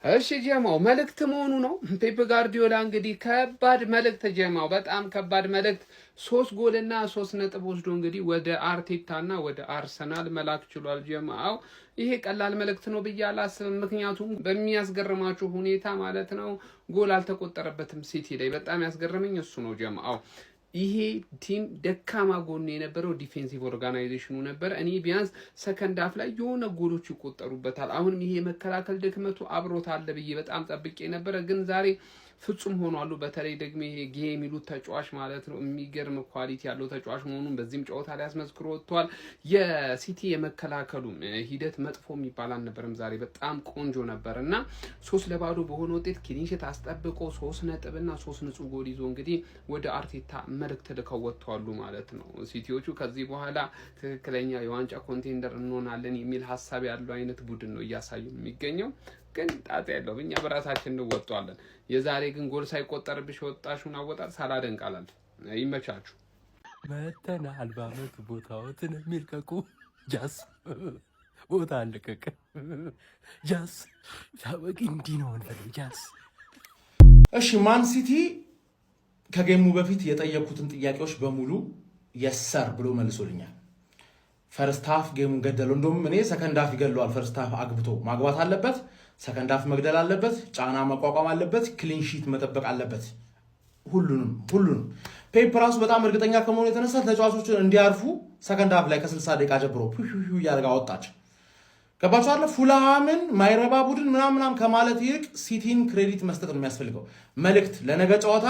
እሺ ጀማው መልእክት መሆኑ ነው። ፔፕ ጋርዲዮላ እንግዲህ ከባድ መልእክት ጀማው፣ በጣም ከባድ መልእክት 3 ጎልና 3 ነጥብ ወስዶ እንግዲህ ወደ አርቴታና ወደ አርሰናል መላክ ችሏል ጀማው። ይሄ ቀላል መልእክት ነው ብዬ አላስብም። ምክንያቱም በሚያስገርማችሁ ሁኔታ ማለት ነው ጎል አልተቆጠረበትም ሲቲ ላይ። በጣም ያስገረመኝ እሱ ነው ጀማው። ይሄ ቲም ደካማ ጎን የነበረው ዲፌንሲቭ ኦርጋናይዜሽኑ ነበር። እኔ ቢያንስ ሰከንድ አፍ ላይ የሆነ ጎሎች ይቆጠሩበታል፣ አሁንም ይሄ መከላከል ድክመቱ አብሮት አለ ብዬ በጣም ጠብቄ ነበረ። ግን ዛሬ ፍጹም ሆኗሉ። በተለይ ደግሞ ይሄ ጌ የሚሉት ተጫዋች ማለት ነው የሚገርም ኳሊቲ ያለው ተጫዋች መሆኑን በዚህም ጨዋታ ላይ አስመስክሮ ወጥቷል። የሲቲ የመከላከሉ ሂደት መጥፎ የሚባል አልነበረም። ዛሬ በጣም ቆንጆ ነበር እና 3-0 በሆነ ውጤት ክሊንሺት አስጠብቆ 3 ነጥብና 3 ንጹህ ጎል ይዞ እንግዲህ ወደ አርቴታ መልእክት ልከው ወጥተዋል ማለት ነው። ሲቲዎቹ ከዚህ በኋላ ትክክለኛ የዋንጫ ኮንቴንደር እንሆናለን የሚል ሀሳብ ያለው አይነት ቡድን ነው እያሳዩ የሚገኘው። ግን ጣጣ ያለው እኛ በራሳችን እንወጣዋለን። የዛሬ ግን ጎል ሳይቆጠርብሽ ወጣሽውን አወጣጥ ሳላደንቅ አላልፍ። ይመቻችሁ። መተናል በአመት ቦታዎትን የሚልቀቁ ጃስ ቦታ አልቀቅ ጃስ ታወቂ እንዲህ ነው እንፈልግ ጃስ። እሺ ማን ሲቲ ከጌሙ በፊት የጠየቁትን ጥያቄዎች በሙሉ የሰር ብሎ መልሶልኛል። ፈርስት ሃፍ ጌሙን ገደለው። እንደውም እኔ ሰከንድ ሃፍ ይገለዋል። ፈርስት ሃፍ አግብቶ ማግባት አለበት፣ ሰከንድ ሃፍ መግደል አለበት፣ ጫና መቋቋም አለበት፣ ክሊን ሺት መጠበቅ አለበት። ሁሉንም ፔፕ ራሱ በጣም እርግጠኛ ከመሆኑ የተነሳ ተጫዋቾችን እንዲያርፉ ሰከንድ ሃፍ ላይ ከ60 ደቂቃ ጀምሮ ፑ እያደረገ አወጣቸው። ገባችሁ አይደል? ፉልሃምን ማይረባ ቡድን ምናምን ከማለት ይልቅ ሲቲን ክሬዲት መስጠት ነው የሚያስፈልገው። መልእክት ለነገ ጨዋታ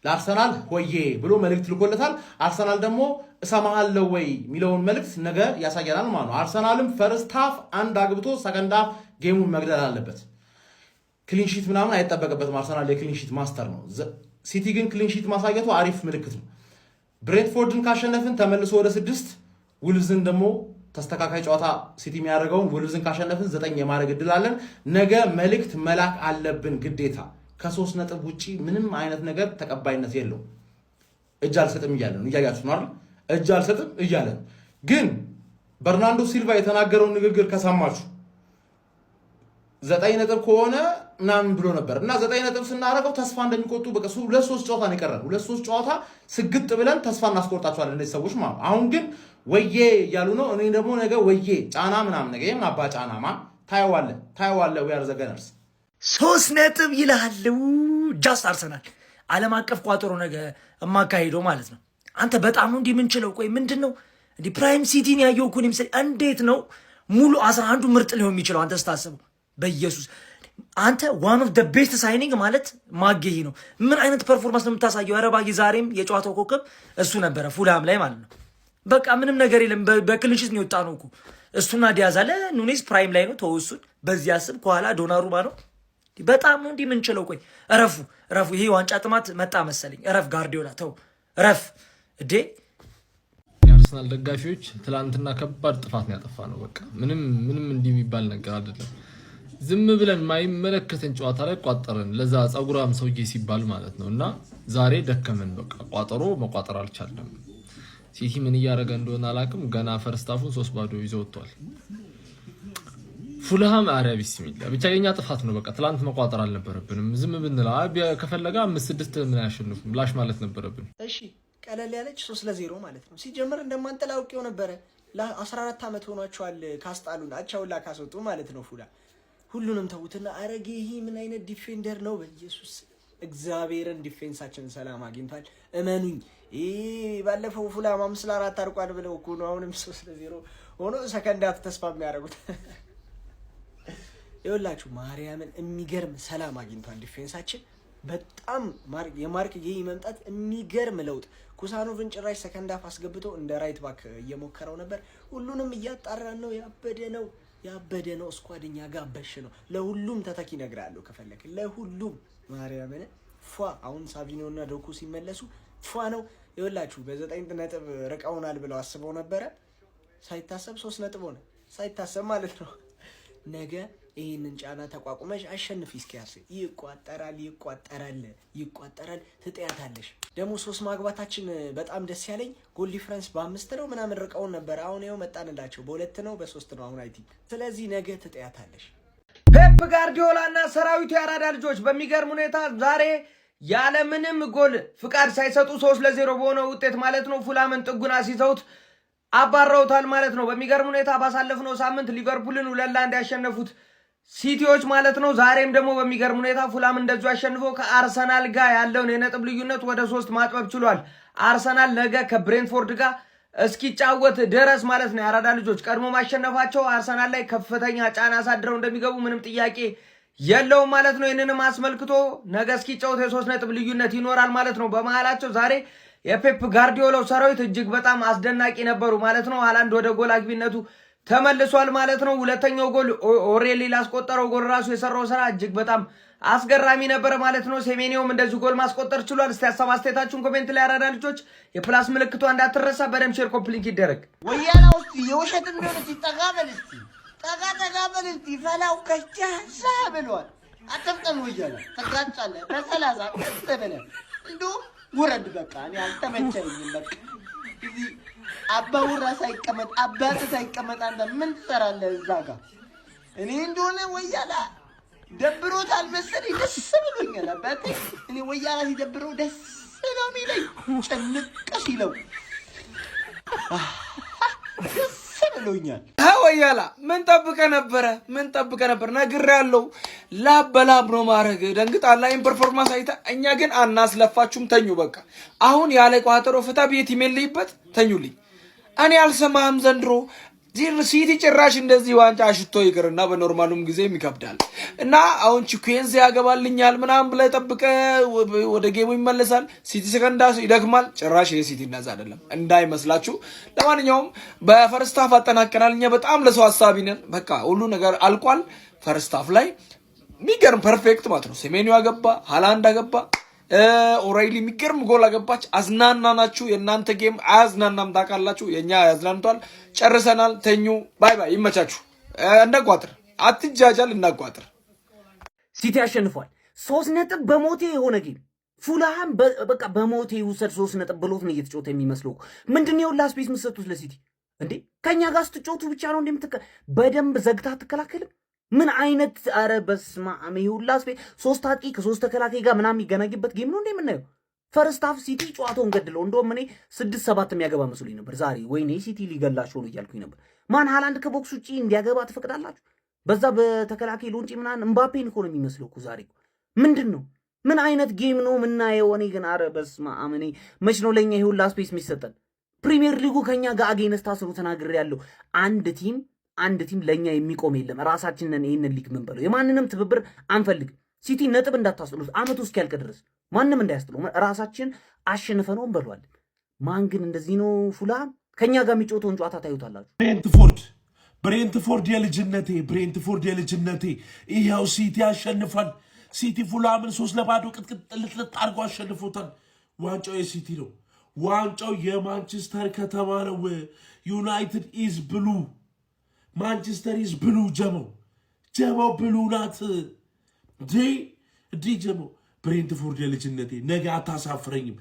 ለአርሰናል ሆዬ ብሎ መልእክት ልኮለታል። አርሰናል ደግሞ እሰማሃለሁ ወይ የሚለውን መልእክት ነገ ያሳያናል ማለት ነው። አርሰናልም ፈርስት ሃፍ አንድ አግብቶ ሰከንድ ሃፍ ጌሙን መግደል አለበት። ክሊንሺት ምናምን አይጠበቅበትም። አርሰናል የክሊንሺት ማስተር ነው። ሲቲ ግን ክሊንሺት ማሳየቱ አሪፍ ምልክት ነው። ብሬንትፎርድን ካሸነፍን ተመልሶ ወደ 6፣ ውልቭዝን ደግሞ ተስተካካይ ጨዋታ ሲቲ የሚያደርገውን ውልቭዝን ካሸነፍን 9 የማድረግ እድል አለን። ነገ መልእክት መላክ አለብን ግዴታ። ከ3 ነጥብ ውጪ ምንም አይነት ነገር ተቀባይነት የለው። እጅ አልሰጥም እያለ ነው። እያያችሁ ነው አይደል? እጅ አልሰጥም እያለ ነው። ግን በርናንዶ ሲልቫ የተናገረውን ንግግር ከሰማችሁ 9 ነጥብ ከሆነ ምናምን ብሎ ነበር እና 9 ነጥብ ስናደርገው ተስፋ እንደሚቆጡ በቃ 2-3 ጨዋታ ነው የቀረን። 2-3 ጨዋታ ስግጥ ብለን ተስፋ እናስቆርጣቸዋለን እነዚህ ሰዎች ማለት። አሁን ግን ወዬ እያሉ ነው። እኔ ደግሞ ነገ ወዬ ጫና ምናምን ነገ ይሄን አባ ጫናማ ታየዋለህ we are the gunners 3 ነጥብ ይላል ጃስት አርሰናል ዓለም አቀፍ ቋጠሮ ነገ የማካሄደው ማለት ነው። አንተ በጣም ነው እንዲህ የምንችለው። ቆይ ምንድነው እንዲህ ፕራይም ሲቲን ያየው እኮ ነው የሚሰል። እንዴት ነው ሙሉ 11ዱ ምርጥ ሊሆን የሚችለው? አንተ ስታስበው በኢየሱስ አንተ one of the best signing ማለት ማገሂ ነው። ምን አይነት ፐርፎርማንስ ነው የምታሳየው? አረባጊ ዛሬም የጨዋታው ኮከብ እሱ ነበረ ፉልሃም ላይ ማለት ነው። በቃ ምንም ነገር የለም። በክሊንሺት ነው የወጣነው እኮ እሱና ዲያዝ አለ። ኑኔዝ ፕራይም ላይ ነው ተወሱን። በዚህ አስብ ከኋላ ዶናሩማ ነው። በጣም ነው እንዲህ የምንችለው። ቆይ እረፉ። ይሄ ዋንጫ ጥማት መጣ መሰለኝ። እረፍ ጋርዲዮላ ተው እረፍ እዴ። የአርሰናል ደጋፊዎች ትላንትና ከባድ ጥፋት ነው ያጠፋ ነው። በቃ ምንም እንዲህ የሚባል ነገር አይደለም። ዝም ብለን ማይመለከተን ጨዋታ ላይ ቋጠረን፣ ለዛ ጸጉራም ሰውዬ ሲባል ማለት ነው። እና ዛሬ ደከመን። በቃ ቋጠሮ መቋጠር አልቻለም። ሲቲ ምን እያደረገ እንደሆነ አላውቅም። ገና ፈርስታፉን 3-0 ይዞ ወጥቷል። ፉልሃም አሪያ ቢስሚላ ብቻ የኛ ጥፋት ነው። በቃ ትላንት መቋጠር አልነበረብንም። ዝም ብንላ ከፈለጋ 5-6 ምን ያሸንፉ ላሽ ማለት ነበረብን። እሺ ቀለል ያለች 3-0 ማለት ነው። ሲጀምር እንደማንጠላ አውቄው ነበረ። ለ14 ዓመት ሆኗቸዋል ካስጣሉን አቻውላ ካስወጡ ማለት ነው። ፉላ ሁሉንም ተውትና አረጌ ይሄ ምን አይነት ዲፌንደር ነው? በኢየሱስ እግዚአብሔርን ዲፌንሳችንን ሰላም አግኝቷል። እመኑኝ። ባለፈው ፉላ 5-4 አርቋል ብለው እኮ ነው አሁንም 3-0 ሆኖ ሰከንዳት ተስፋ የሚያደርጉት። ይኸውላችሁ ማርያምን የሚገርም ሰላም አግኝቷል ዲፌንሳችን። በጣም የማርክ ጌይ መምጣት የሚገርም ለውጥ። ኩሳኖቭን ጭራሽ ሰከንድ ሃፍ አስገብቶ እንደ ራይት ባክ እየሞከረው ነበር። ሁሉንም እያጣራን ነው። ያበደ ነው። ስኳድኛ ጋር በሽ ነው። ለሁሉም ተተኪ እነግርሃለሁ ከፈለክ ለሁሉም ማርያምን ፏ። አሁን ሳቪኒዮና ዶኩ ሲመለሱ ፏ ነው። ይኸውላችሁ በ9 ነጥብ ርቀውናል ብለው አስበው ነበረ። ሳይታሰብ 3 ነጥብ ሆነ። ሳይታሰብ ማለት ነው። ነገ ይህንን ጫና ተቋቁመሽ አሸንፊ። እስኪያስ ይቋጠራል ትጥያታለሽ። ደግሞ 3 ማግባታችን በጣም ደስ ያለኝ ጎል ዲፈረንስ በ5 ነው ምናምን ርቀውን ነበር። አሁን ይኸው መጣንላቸው በ2 ነው በ3 ነው አሁን አይ ቲንክ። ስለዚህ ነገ ትጥያታለሽ። ፔፕ ጋርዲዮላና ሰራዊቱ ያራዳ ልጆች በሚገርም ሁኔታ ዛሬ ያለምንም ጎል ፍቃድ ሳይሰጡ 3-0 በሆነ ውጤት ማለት ነው ፉላምን ጥጉን አስይዘውት አባረውታል ማለት ነው። በሚገርም ሁኔታ ባሳለፍነው ሳምንት ሊቨርፑልን 2-1 ያሸነፉት ሲቲዎች ማለት ነው ዛሬም ደግሞ በሚገርም ሁኔታ ፉላም እንደዚሁ አሸንፎ ከአርሰናል ጋር ያለውን የነጥብ ልዩነት ወደ 3 ማጥበብ ችሏል። አርሰናል ነገ ከብሬንትፎርድ ጋር እስኪጫወት ድረስ ማለት ነው ያራዳ ልጆች ቀድሞ ማሸነፋቸው አርሰናል ላይ ከፍተኛ ጫና አሳድረው እንደሚገቡ ምንም ጥያቄ የለውም ማለት ነው። ይህንንም አስመልክቶ ነገ እስኪጫወት የ3 ነጥብ ልዩነት ይኖራል ማለት ነው። በመሃላቸው ዛሬ የፔፕ ጋርዲዮላው ሰራዊት እጅግ በጣም አስደናቂ ነበሩ ማለት ነው። ሃላንድ ወደ ጎል አግቢነቱ ተመልሷል ማለት ነው። ሁለተኛው ጎል ኦሬሊ ላስቆጠረው ጎል ራሱ የሰራው ስራ እጅግ በጣም አስገራሚ ነበር ማለት ነው። ሴሜኒዮም እንደዚህ ጎል ማስቆጠር ችሏል። እስቲ ሀሳብ አስተያየታችሁን ኮሜንት ላይ ያራዳ ልጆች የፕላስ ምልክቷ እንዳትረሳ በደም ሼር ኮምፕሊንክ ይደረግ። ወያላ ውስጥ የውሸት እንደሆነ ሲጠጋበል እስቲ ጠጋበል እስቲ ፈላው ከቻሳ ብሏል። አትፍጠን ወያላ ተጋጫለህ በሰላሳ ተበለ እንዶ ውረድ በቃ እኔ አልተመቸኝም። በቃ እዚህ አባውራ ሳይቀመጥ አባት ሳይቀመጥ አንተ ምን ትሰራለህ እዛ ጋር? እኔ እንደሆነ ወያላ ደብሮታል መሰለኝ ደስ ብሎኛል። አባቴ እኔ ወያላ ሲደብረው ደስ ነው የሚለኝ ጭንቅ ሲለው ደስ ብሎኛል። ወያላ ምን ጠብቀህ ነበር? ነግሬሃለሁ። ላብ በላብ ነው ማድረግ። ደንግጣላ ይሄን ፐርፎርማንስ አይታ እኛ ግን አናስለፋችሁም። ተኙ በቃ አሁን ያለ ቋጠሮ ፍታ ቤት ይመልይበት ተኙልኝ። እኔ አልሰማህም ዘንድሮ ሲቲ ጭራሽ እንደዚህ ዋንጫ አሽቶ ይቅርና በኖርማሉም ጊዜም ይከብዳል እና አሁን ቺኩዌንዝ ያገባልኛል ምናምን ብለህ ጠብቀህ ወደ ጌሙ ይመለሳል። ሲቲ ሰከንዳ ይደክማል። ጭራሽ የሲቲ እንደዛ አይደለም እንዳይመስላችሁ። ለማንኛውም በፈርስት ሃፍ አጠናቀናል። እኛ በጣም ለሰው ሀሳቢ ነን። በቃ ሁሉ ነገር አልቋል። ፈርስት ሃፍ ላይ የሚገርም ፐርፌክት ማለት ነው። ሴሜኒዮ አገባ፣ ሃላንድ አገባ፣ ኦሬሊ የሚገርም ጎል አገባች። አዝናናናችሁ። የእናንተ ጌም አያዝናናም ታውቃላችሁ። የኛ ያዝናንቷል። ጨርሰናል። ተኙ። ባይ ባይ። ይመቻችሁ። እናቋጥር። አትጃጃል። እናቋጥር። ሲቲ አሸንፏል። 3 ነጥብ በሞቴ የሆነ ጌም ፉልሃም በቃ በሞቴ ውሰድ 3 ነጥብ ብሎት ነው እየተጫወተ የሚመስለው። ምንድነው የሁላ ስፔስ የምትሰጡት ለሲቲ እንዴ? ከኛ ጋር ስትጫወቱ ብቻ ነው በደንብ ዘግታ አትከላከልም? ምን አይነት አረ በስማ አሜሁላ ስፔስ 3 አጥቂ ከ3 ተከላካይ ጋር ምናምን የሚገናኝበት ጌም ነው እንዴ የምናየው? ፈርስት ሃፍ ሲቲ ጨዋታውን ገድለው እንደውም እኔ 6-7 የሚያገባ መስሎኝ ነበር ዛሬ። ወይኔ ሲቲ ሊገላቸው ነው እያልኩኝ ነበር። ማን ሃላንድ ከቦክስ ውጪ እንዲያገባ ትፈቅዳላችሁ? በዛ በተከላካይ ሎንጪ ምናምን እምባፔን እኮ ነው የሚመስለው እኮ ዛሬ። ምንድን ነው ምን አይነት ጌም ነው የምናየው? እኔ ግን አረ በስማ አመኔ መች ነው ለኛ ይሁላ ስፔስ የሚሰጠን? ፕሪሚየር ሊጉ ከኛ ጋር አጌነስት አስሩ ተናግሬያለሁ። አንድ ቲም ለኛ የሚቆም የለም። ራሳችንን ይሄንን ሊግ ምን በለው የማንንም ትብብር አንፈልግ። ሲቲ ነጥብ እንዳታስጥሉት አመቱ እስኪያልቅ ድረስ ማንም እንዳያስጥለው ራሳችን አሸንፈነው እንበሏለን። ማን ግን እንደዚህ ነው? ፉልሃም ከኛ ጋር የሚጫወተውን ጨዋታ ታዩታላችሁ። ብሬንትፎርድ የልጅነቴ ይሄው ሲቲ ያሸንፋል። ሲቲ ፉልሃምን 3-0 ቅጥቅጥ ልጥልጥ አድርጎ አሸንፎታል። ዋንጫው የሲቲ ነው። ዋንጫው የማንቸስተር ከተማ ነው። ዩናይትድ ኢዝ ብሉ፣ ማንቸስተር ኢዝ ብሉ። ጀመው ብሉ ናት ዲ ጀመው። ብሬንትፎርድ የልጅነቴ ነገ አታሳፍረኝም።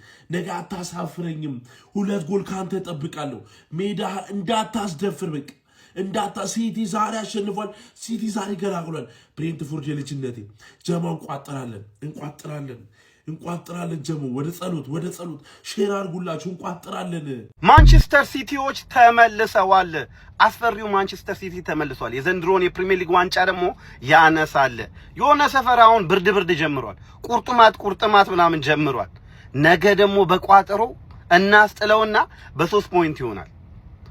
2 ጎል ካንተ እጠብቃለሁ። ሜዳ እንዳታስደፍር በቃ ሲቲ ዛሬ አሸንፏል። ሲቲ ዛሬ ገላግሏል። ብሬንትፎርድ የልጅነቴ ጀመው እንቋጥራለን። ጀመው ወደ ጸሎት ሼር አድርጉላችሁ። እንቋጥራለን። ማንቸስተር ሲቲዎች ተመልሰዋል። አስፈሪው ማንቸስተር ሲቲ ተመልሷል። የዘንድሮን የፕሪሚየር ሊግ ዋንጫ ደግሞ ያነሳል። የሆነ ሰፈር አሁን ብርድ ጀምሯል። ቁርጥማት ምናምን ጀምሯል። ነገ ደግሞ በቋጠሮ እናስጥለውና በ3 ፖይንት ይሆናል።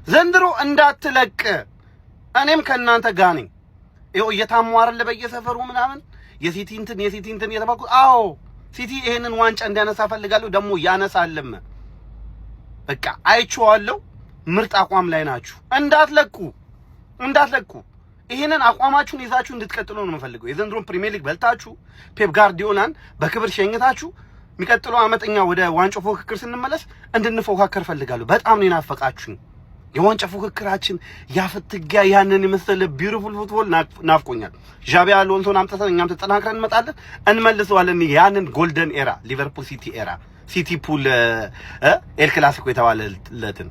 ዘንድሮ እንዳትለቅ። እኔም ከእናንተ ጋር ነኝ። ይኸው እየታሙ አይደል በየሰፈሩ ምናምን የሲቲ እንትን እየተባልኩ አዎ ሲቲ ይሄንን ዋንጫ እንዲያነሳ ፈልጋለሁ። ደግሞ ያነሳልም። በቃ አይቼዋለሁ። ምርጥ አቋም ላይ ናችሁ። እንዳትለቁ። ይሄንን አቋማችሁን ይዛችሁ እንድትቀጥሉ ነው የምፈልገው። የዘንድሮን ፕሪሚየር ሊግ በልታችሁ ፔፕ ጋርዲዮላን በክብር ሸኝታችሁ የሚቀጥለው አመተኛ ወደ ዋንጫው ፉክክር ስንመለስ እንድንፎካከር ፈልጋለሁ። በጣም ነው ናፈቃችሁኝ። የዋንጫ ፉክክራችን ያፍትጋ ያንን የመሰለ ቢዩቲፉል ፉትቦል ናፍቆኛል። ዣቢ አሎንሶን አምጥተን እኛም ተጠናክረን እንመልሰዋለን። ያንን ጎልደን ኤራ ሊቨርፑል ሲቲ ኤራ ሲቲ ፑል ኤል ክላሲኮ የተባለለትን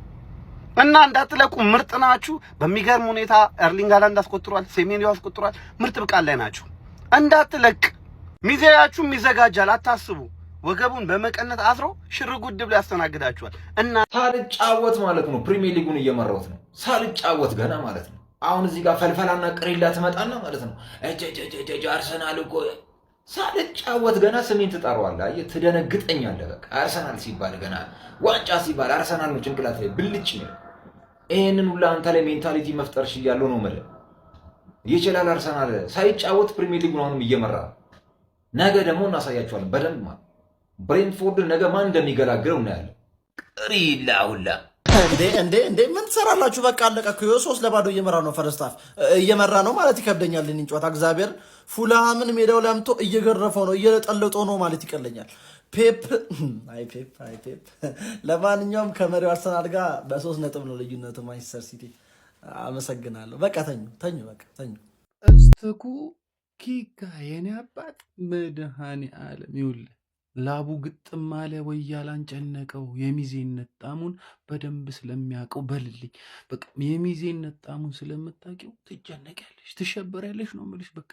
እና እንዳትለቁ ምርጥ ናችሁ። በሚገርም ሁኔታ ኤርሊንግ ሃላንድ አስቆጥሯል፣ ሴሜንዮ አስቆጥሯል። ምርጥ ብቃት ላይ ናችሁ። እንዳትለቅ ሚዜያችሁም ይዘጋጃል፣ አታስቡ። ወገቡን በመቀነት አስሮ ሽርጉድ ብሎ ያስተናግዳችኋል። እና ሳልጫወት ማለት ነው ፕሪሚየር ሊጉን እየመራሁት ነው። ሳልጫወት ገና ማለት ነው። አሁን እዚህ ጋር ፈልፈላና ቅሪላ ትመጣና ማለት ነው አርሰናል እኮ ሳልጫወት ገና ስሜን ትጠራዋለህ። አየህ ትደነግጠኛለህ። በቃ አርሰናል ሲባል ገና ዋንጫ ሲባል አርሰናል ነው ጭንቅላት ላይ ብልጭ ነው። ይሄንን ሁላ አንተ ላይ ሜንታሊቲ መፍጠር ሽያለሁ ነው ማለት ይችላል። አርሰናል ሳይጫወት ፕሪሚየር ሊጉን አሁንም እየመራ ነገ ደግሞ እናሳያቸዋለን በደንብ ማለት ብሬንትፎርድ ነገ ማን እንደሚገላግለው እናያለን። ቅሪላ ሁላ እንዴ ምን ትሰራላችሁ? በቃ አለቀ እኮ 3-0 እየመራ ነው። ፈርስት ሃፍ እየመራ ነው ማለት ይከብደኛል። እኔን ጨዋታ እግዚአብሔር ፉልሃምን ሜዳው ላይ አምጥቶ እየገረፈው ነው እየለጠለጠው ነው ማለት ይቀለኛል። ፔፕ አይ ፔፕ ለማንኛውም ከመሪው አርሰናል ጋር በ3 ነጥብ ነው ልዩነቱ ማንቸስተር ሲቲ። አመሰግናለሁ። በቃ ተኙ በቃ ተኙ። እስትኩ ኪካ የኔ አባት መድኃኔ ዓለም ይውል ላቡ ግጥም አለ ወይ ያላንጨነቀው የሚዜነት ጣሙን በደንብ ስለሚያውቀው በልልኝ። በቃ የሚዜነት ጣሙን ስለምታውቂው ትጨነቂያለሽ፣ ትሸበሪያለሽ ነው የምልሽ በቃ